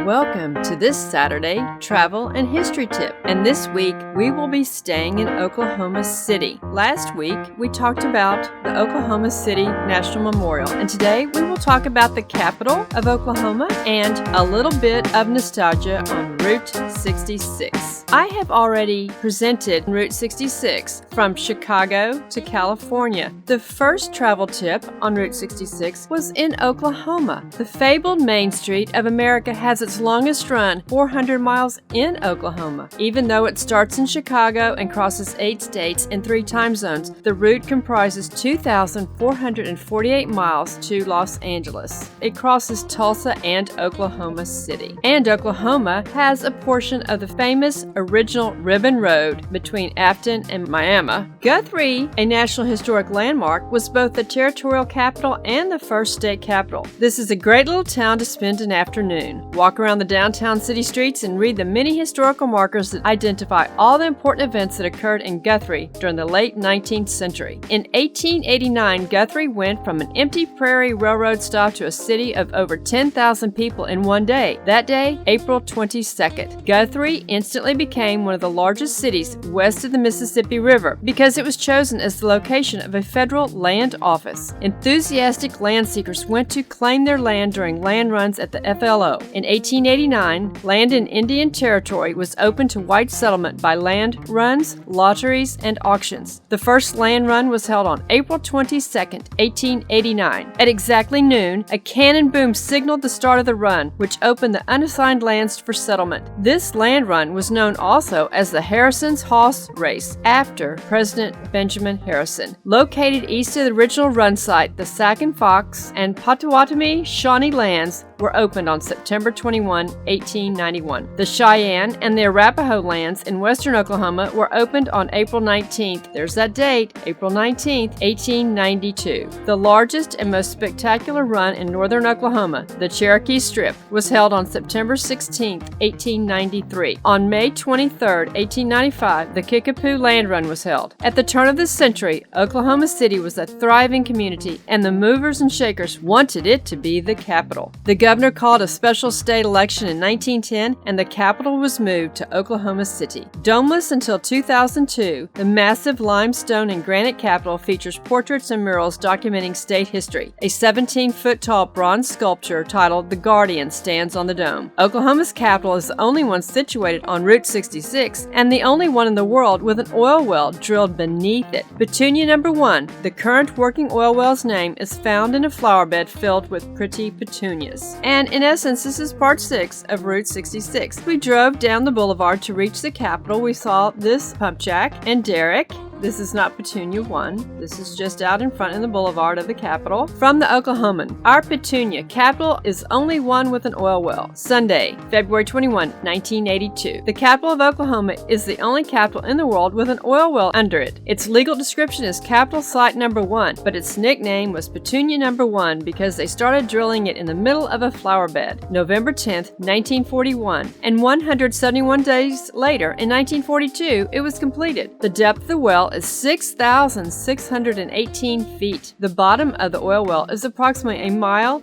Welcome to this Saturday travel and history tip. And this week we will be staying in Oklahoma City. Last week we talked about the Oklahoma City National Memorial, and today we will talk about the capital of Oklahoma and a little bit of nostalgia on Route 66. I have already presented Route 66 from Chicago to California. The first travel tip on Route 66 was in Oklahoma. The fabled Main Street of America has its longest run, 400 miles in Oklahoma. Even though it starts in Chicago and crosses 8 states and 3 time zones, the route comprises 2,448 miles to Los Angeles. It crosses Tulsa and Oklahoma City. And Oklahoma has a portion of the famous original Ribbon Road between Afton and Miami. Guthrie, a National Historic Landmark, was both the territorial capital and the first state capital. This is a great little town to spend an afternoon. Walk around the downtown city streets and read the many historical markers that identify all the important events that occurred in Guthrie during the late 19th century. In 1889, Guthrie went from an empty prairie railroad stop to a city of over 10,000 people in one day. That day, April 22nd. Guthrie instantly became one of the largest cities west of the Mississippi River because it was chosen as the location of a federal land office. Enthusiastic land seekers went to claim their land during land runs at the FLO. In 1889, land in Indian Territory was open to white settlement by land runs, lotteries, and auctions. The first land run was held on April 22, 1889. At exactly noon, a cannon boom signaled the start of the run, which opened the unassigned lands for settlement. This land run was known also as the Harrison's Hoss Race, after President Benjamin Harrison. Located east of the original run site, the Sac and Fox and Potawatomi Shawnee lands were opened on September 21, 1891. The Cheyenne and the Arapaho lands in western Oklahoma were opened on April 19th. There's that date, April 19th, 1892. The largest and most spectacular run in northern Oklahoma, the Cherokee Strip, was held on September 16, 1893. On May 23, 1895, the Kickapoo Land Run was held. At the turn of the century, Oklahoma City was a thriving community, and the movers and shakers wanted it to be the capital. The governor called a special state election in 1910, and the capital was moved to Oklahoma City. Domeless until 2002, the massive limestone and granite capitol features portraits and murals documenting state history. A 17-foot-tall bronze sculpture titled The Guardian stands on the dome. Oklahoma's capital is the only one situated on Route 66 and the only one in the world with an oil well drilled beneath it. Petunia No. 1, the current working oil well's name, is found in a flower bed filled with pretty petunias. And in essence, this is part 6 of Route 66. We drove down the boulevard to reach the Capitol. We saw this pump jack and derrick. This is not Petunia 1. This is just out in front in the boulevard of the Capitol. From the Oklahoman, our Petunia capital is only one with an oil well. Sunday, February 21, 1982. The capital of Oklahoma is the only capital in the world with an oil well under it. Its legal description is Capital Site No. 1, but its nickname was Petunia No. 1 because they started drilling it in the middle of a flower bed, November 10, 1941, and 171 days later, in 1942, it was completed. The depth of the well is 6,618 feet. The bottom of the oil well is approximately 1.25 miles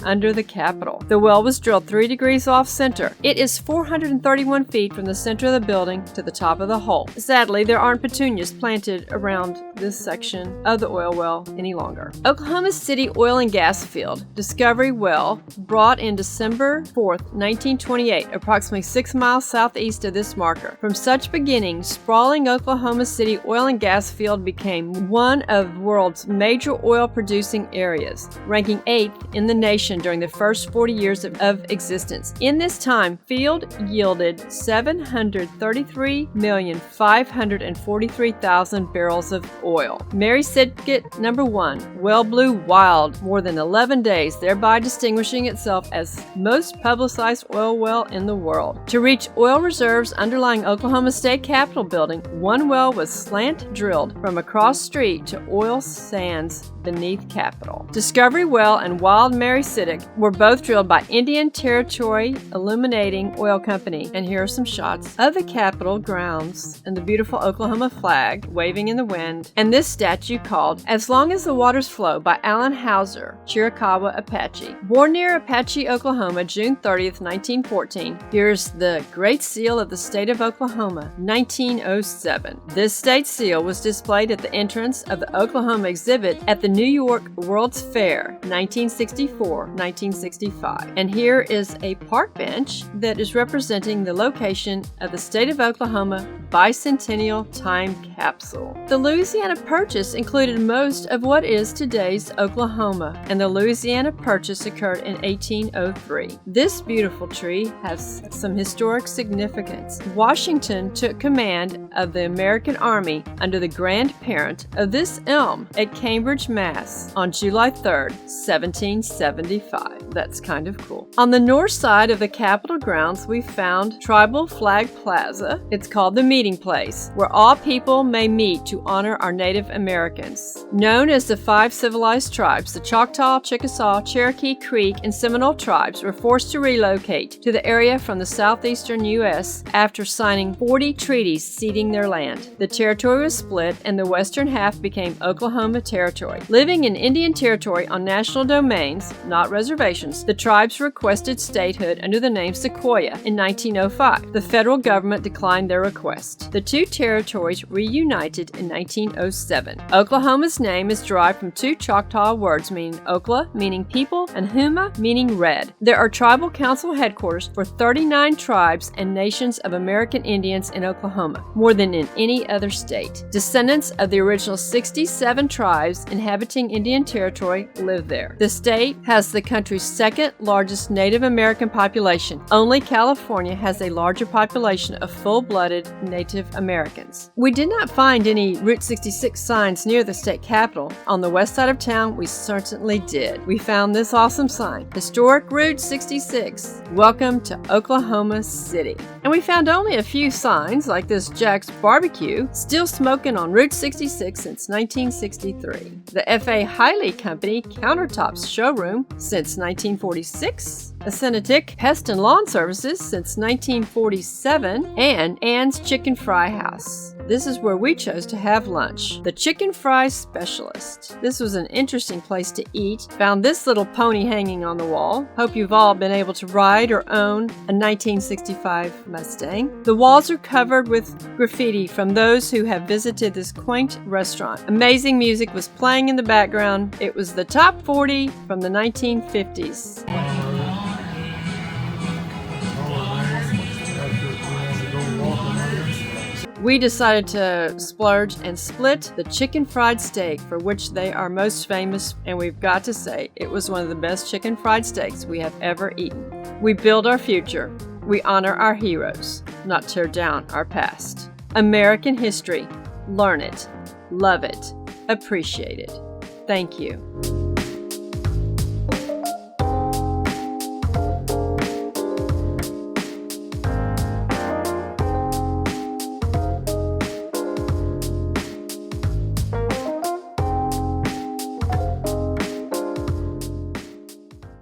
under the Capitol. The well was drilled 3 degrees off center. It is 431 feet from the center of the building to the top of the hole. Sadly, there aren't petunias planted around this section of the oil well any longer. Oklahoma City Oil and Gas Field, Discovery Well, brought in December 4th, 1928, approximately 6 miles southeast of this marker. From such beginnings, sprawling Oklahoma City oil and gas field became one of the world's major oil-producing areas, ranking 8th in the nation during the first 40 years of existence. In this time, field yielded 733,543,000 barrels of oil. Mary Sidgett No. 1, well blew wild more than 11 days, thereby distinguishing itself as most publicized oil well in the world. To reach oil reserves underlying Oklahoma State Capitol building, one well was slant drilled from across street to oil sands beneath Capitol. Discovery Well and Wild Mary Siddick were both drilled by Indian Territory Illuminating Oil Company. And here are some shots of the Capitol grounds and the beautiful Oklahoma flag waving in the wind, and this statue called As Long as the Waters Flow by Allen Hauser, Chiricahua Apache. Born near Apache, Oklahoma, June 30th, 1914, here's the Great Seal of the State of Oklahoma, 1907. This state seal was displayed at the entrance of the Oklahoma exhibit at the New York World's Fair, 1964-1965. And here is a park bench that is representing the location of the State of Oklahoma Bicentennial Time Capsule. The Louisiana Purchase included most of what is today's Oklahoma, and the Louisiana Purchase occurred in 1803. This beautiful tree has some historic significance. Washington took command of the American Army under the grandparent of this elm at Cambridge, Mass. on July 3rd, 1775. That's kind of cool. On the north side of the Capitol grounds, we found Tribal Flag Plaza. It's called the Meeting Place, where all people may meet to honor our Native Americans. Known as the Five Civilized Tribes, the Choctaw, Chickasaw, Cherokee, Creek, and Seminole tribes were forced to relocate to the area from the southeastern U.S. after signing 40 treaties ceding their land. The territory was split, and the western half became Oklahoma Territory. Living in Indian Territory on national domains, not reservations, the tribes requested statehood under the name Sequoia in 1905. The federal government declined their request. The two territories reunited in 1907. Oklahoma's name is derived from two Choctaw words meaning Okla, meaning people, and Huma, meaning red. There are tribal council headquarters for 39 tribes and nations of American Indians in Oklahoma, more than in any other state. Descendants of the original 67 tribes inhabiting Indian Territory live there. The state has the country's second largest Native American population. Only California has a larger population of full-blooded Native Americans. We did not find any Route 66 signs near the state capitol. On the west side of town, we certainly did. We found this awesome sign, Historic Route 66, Welcome to Oklahoma City. And we found only a few signs, like this Jack's Barbecue, still smoking on Route 66 since 1963. The F.A. Hiley Company Countertops Showroom since 1946. Ascenitic Pest and Lawn Services since 1947, and Ann's Chicken Fry House. This is where we chose to have lunch. The Chicken Fry Specialist. This was an interesting place to eat. Found this little pony hanging on the wall. Hope you've all been able to ride or own a 1965 Mustang. The walls are covered with graffiti from those who have visited this quaint restaurant. Amazing music was playing in the background. It was the top 40 from the 1950s. We decided to splurge and split the chicken fried steak, for which they are most famous, and we've got to say, it was one of the best chicken fried steaks we have ever eaten. We build our future. We honor our heroes, not tear down our past. American history. Learn it. Love it. Appreciate it. Thank you.